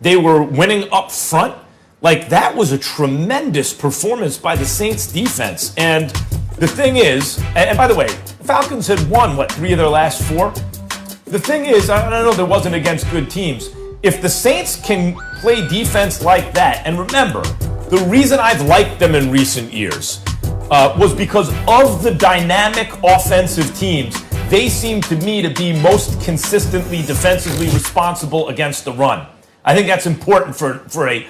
They were winning up front. Like, that was a tremendous performance by the Saints defense. And the thing is, and by the way, the Falcons had won, 3 of their last 4? The thing is, I know there wasn't against good teams. If the Saints can play defense like that, and remember, the reason I've liked them in recent years was because of the dynamic offensive teams. They seem to me to be most consistently defensively responsible against the run. I think that's important for a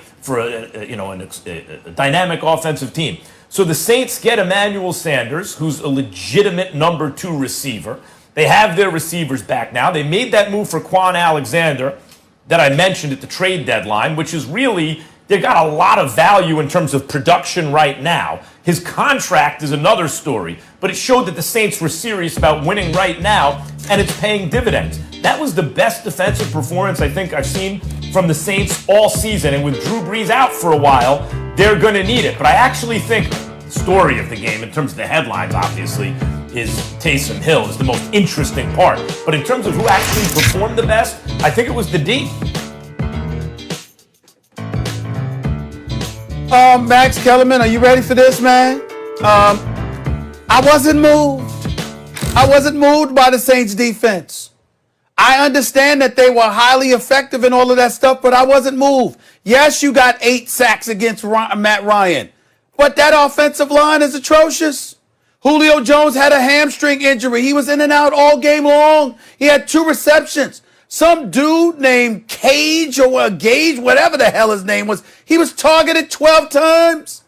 dynamic offensive team. So the Saints get Emmanuel Sanders, who's a legitimate number 2 receiver. They have their receivers back now. They made that move for Quan Alexander that I mentioned at the trade deadline, which is really, they've got a lot of value in terms of production right now. His contract is another story, but it showed that the Saints were serious about winning right now, and it's paying dividends. That was the best defensive performance I think I've seen from the Saints all season, and with Drew Brees out for a while, they're going to need it. But I actually think the story of the game, in terms of the headlines, obviously, is Taysom Hill is the most interesting part. But in terms of who actually performed the best, I think it was the D. Max Kellerman, are you ready for this, man? I wasn't moved. I wasn't moved by the Saints defense. I understand that they were highly effective and all of that stuff, but I wasn't moved. Yes, you got 8 sacks against Matt Ryan, but that offensive line is atrocious. Julio Jones had a hamstring injury. He was in and out all game long. He had 2 receptions. Some dude named Cage or Gage, whatever the hell his name was, he was targeted 12 times.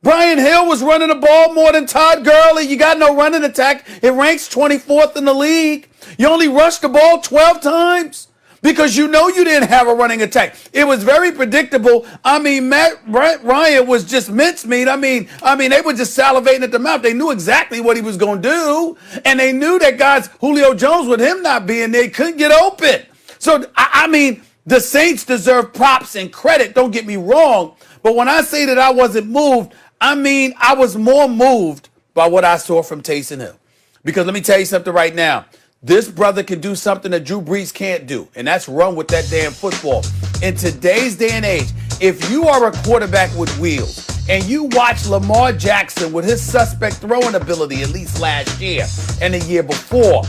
Brian Hill was running the ball more than Todd Gurley. You got no running attack. It ranks 24th in the league. You only rushed the ball 12 times because you know you didn't have a running attack. It was very predictable. I mean, Matt Ryan was just mincemeat. I mean, they were just salivating at the mouth. They knew exactly what he was going to do, and they knew that guys, Julio Jones, with him not being there, couldn't get open. So, I mean, the Saints deserve props and credit. Don't get me wrong. But when I say that I wasn't moved, I mean I was more moved by what I saw from Taysom Hill. Because let me tell you something right now. This brother can do something that Drew Brees can't do, and that's run with that damn football. In today's day and age, if you are a quarterback with wheels and you watch Lamar Jackson with his suspect throwing ability, at least last year and the year before,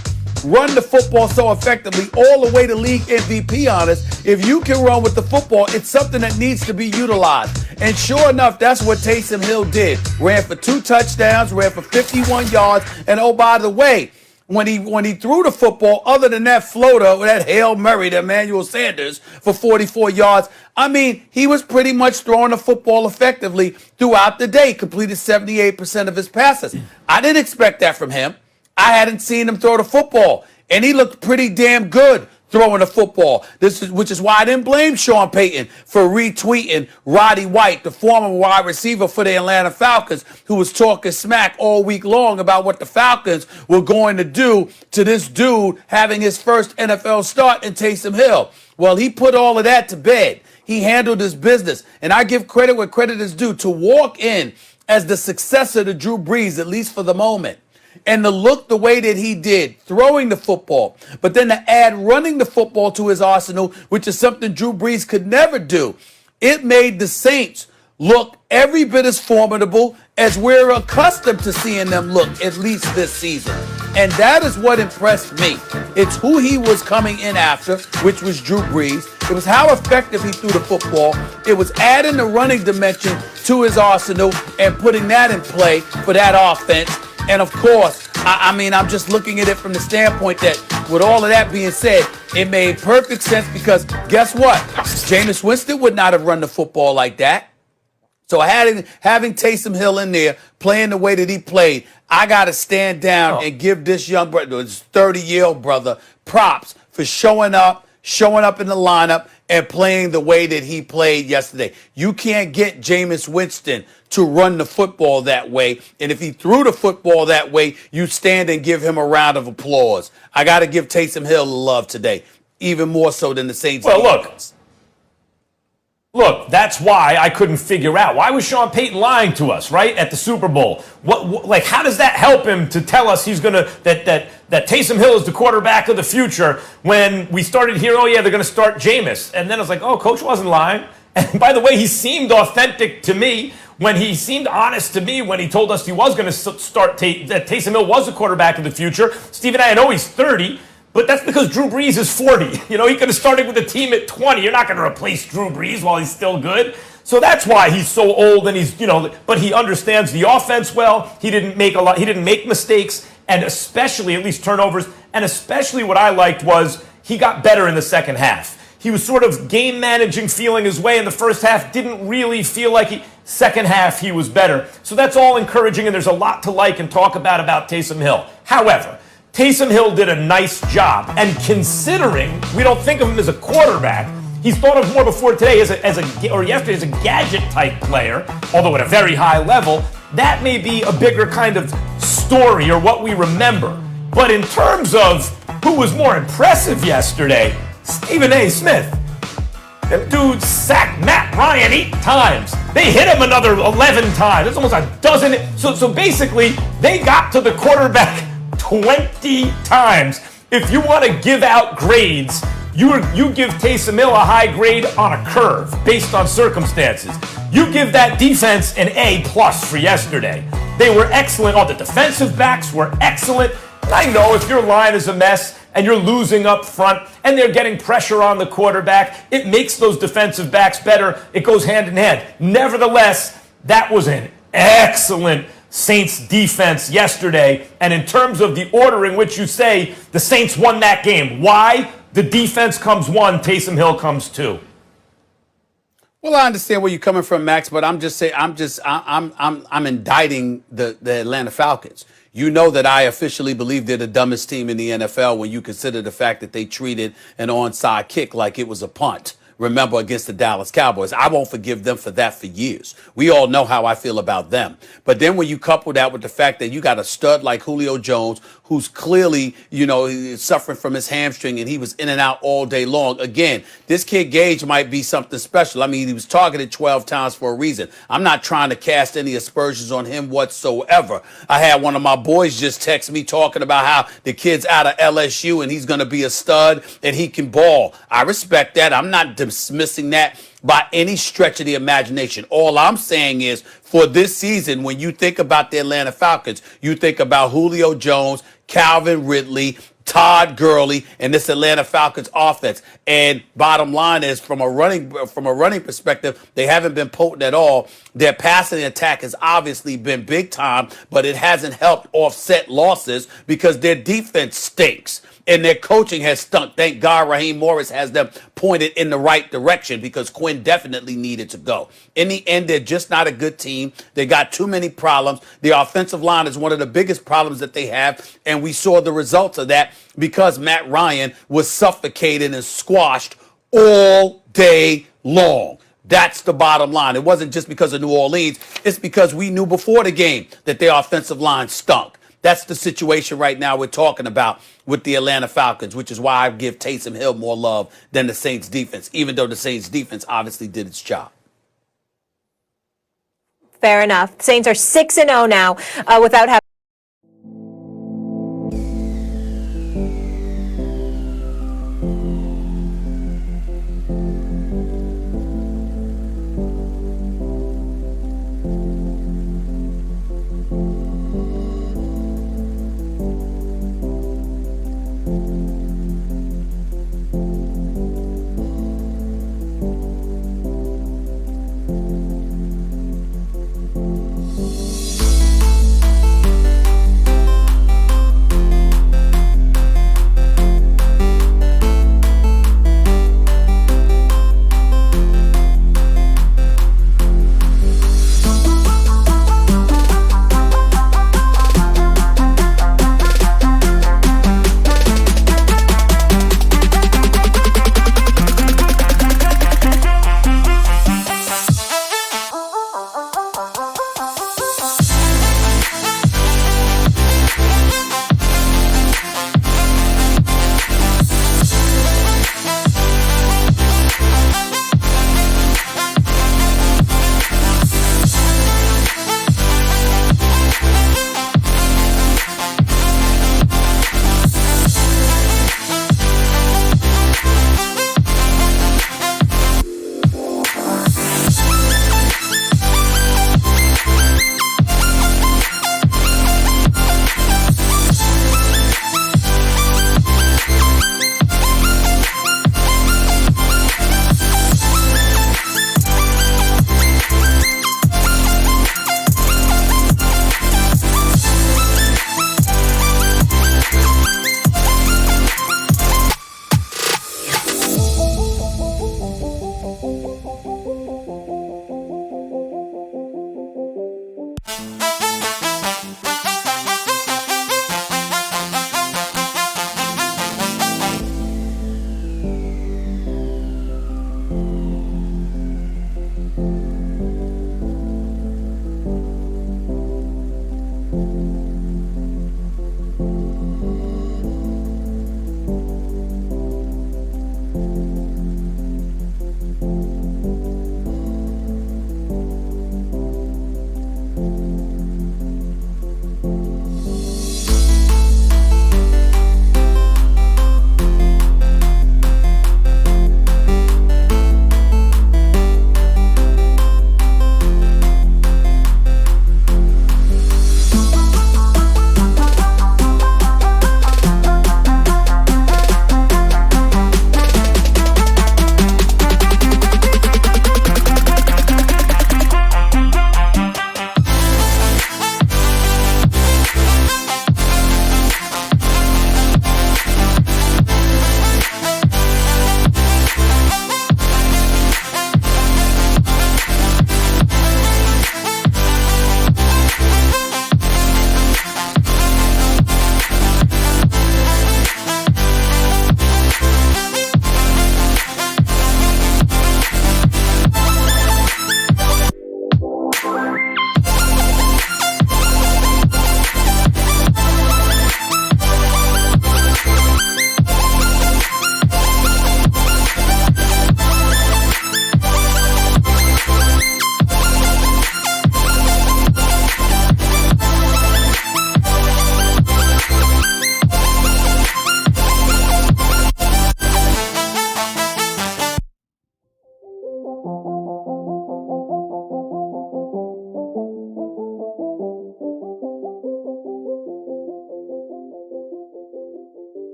run the football so effectively all the way to league MVP honors, if you can run with the football, it's something that needs to be utilized. And sure enough, that's what Taysom Hill did. Ran for 2 touchdowns, ran for 51 yards, and oh, by the way, when he threw the football, other than that floater, that Hail Mary to Emmanuel Sanders for 44 yards, I mean, he was pretty much throwing the football effectively throughout the day, completed 78% of his passes. I didn't expect that from him. I hadn't seen him throw the football, and he looked pretty damn good throwing the football. Which is why I didn't blame Sean Payton for retweeting Roddy White, the former wide receiver for the Atlanta Falcons, who was talking smack all week long about what the Falcons were going to do to this dude having his first NFL start in Taysom Hill. Well, he put all of that to bed. He handled his business, and I give credit where credit is due. To walk in as the successor to Drew Brees, at least for the moment, and to look the way that he did, throwing the football, but then to add running the football to his arsenal, which is something Drew Brees could never do, it made the Saints look every bit as formidable as we're accustomed to seeing them look, at least this season. And that is what impressed me. It's who he was coming in after, which was Drew Brees. It was how effective he threw the football. It was adding the running dimension to his arsenal and putting that in play for that offense. And of course, I mean, I'm just looking at it from the standpoint that with all of that being said, it made perfect sense because guess what? Jameis Winston would not have run the football like that. So having Taysom Hill in there playing the way that he played, I got to stand down and give this young brother, this 30-year-old brother, props for showing up in the lineup and playing the way that he played yesterday. You can't get Jameis Winston to run the football that way. And if he threw the football that way, you stand and give him a round of applause. I got to give Taysom Hill love today, even more so than the Saints. Well, look, that's why I couldn't figure out. Why was Sean Payton lying to us, right, at the Super Bowl? Like, how does that help him to tell us he's going to, that that Taysom Hill is the quarterback of the future when we started hearing, oh, yeah, they're going to start Jameis. And then I was like, oh, coach wasn't lying. And by the way, he seemed authentic to me when he seemed honest to me when he told us he was going to start, that Taysom Hill was the quarterback of the future. Steve and I know he's 30, but that's because Drew Brees is 40. You know, he could have started with the team at 20. You're not going to replace Drew Brees while he's still good. So that's why he's so old and he's, but he understands the offense well. He didn't make mistakes, and especially, at least turnovers, and especially what I liked was he got better in the second half. He was sort of game managing, feeling his way in the first half, didn't really feel like second half he was better. So that's all encouraging, and there's a lot to like and talk about Taysom Hill. However, Taysom Hill did a nice job, and considering we don't think of him as a quarterback, he's thought of more before today or yesterday as a gadget type player, although at a very high level. That may be a bigger kind of story or what we remember. But in terms of who was more impressive yesterday, Stephen A. Smith. Them dudes sacked Matt Ryan 8 times. They hit him another 11 times. That's almost a dozen. So basically, they got to the quarterback 20 times. If you want to give out grades, you give Taysom Hill a high grade on a curve based on circumstances. You give that defense an A+ for yesterday. They were excellent. All the defensive backs were excellent. And I know if your line is a mess and you're losing up front and they're getting pressure on the quarterback, it makes those defensive backs better. It goes hand in hand. Nevertheless, that was an excellent Saints defense yesterday. And in terms of the order in which you say the Saints won that game, why? The defense comes 1, Taysom Hill comes 2. Well, I understand where you're coming from, Max, but I'm just saying, I'm indicting the Atlanta Falcons. You know that I officially believe they're the dumbest team in the NFL when you consider the fact that they treated an onside kick like it was a punt. Remember, against the Dallas Cowboys. I won't forgive them for that for years. We all know how I feel about them. But then when you couple that with the fact that you got a stud like Julio Jones, who's clearly, suffering from his hamstring, and he was in and out all day long. Again, this kid Gage might be something special. I mean, he was targeted 12 times for a reason. I'm not trying to cast any aspersions on him whatsoever. I had one of my boys just text me talking about how the kid's out of LSU and he's going to be a stud and he can ball. I respect that. I'm not dismissing that by any stretch of the imagination. All I'm saying is, for this season, when you think about the Atlanta Falcons, you think about Julio Jones, Calvin Ridley, Todd Gurley, and this Atlanta Falcons offense. And bottom line is, from a running perspective, they haven't been potent at all. Their passing attack has obviously been big time, but it hasn't helped offset losses because their defense stinks. And their coaching has stunk. Thank God Raheem Morris has them pointed in the right direction because Quinn definitely needed to go. In the end, they're just not a good team. They got too many problems. The offensive line is one of the biggest problems that they have, and we saw the results of that because Matt Ryan was suffocated and squashed all day long. That's the bottom line. It wasn't just because of New Orleans. It's because we knew before the game that their offensive line stunk. That's the situation right now we're talking about with the Atlanta Falcons, which is why I give Taysom Hill more love than the Saints defense, even though the Saints defense obviously did its job. Fair enough. Saints are 6-0 now without having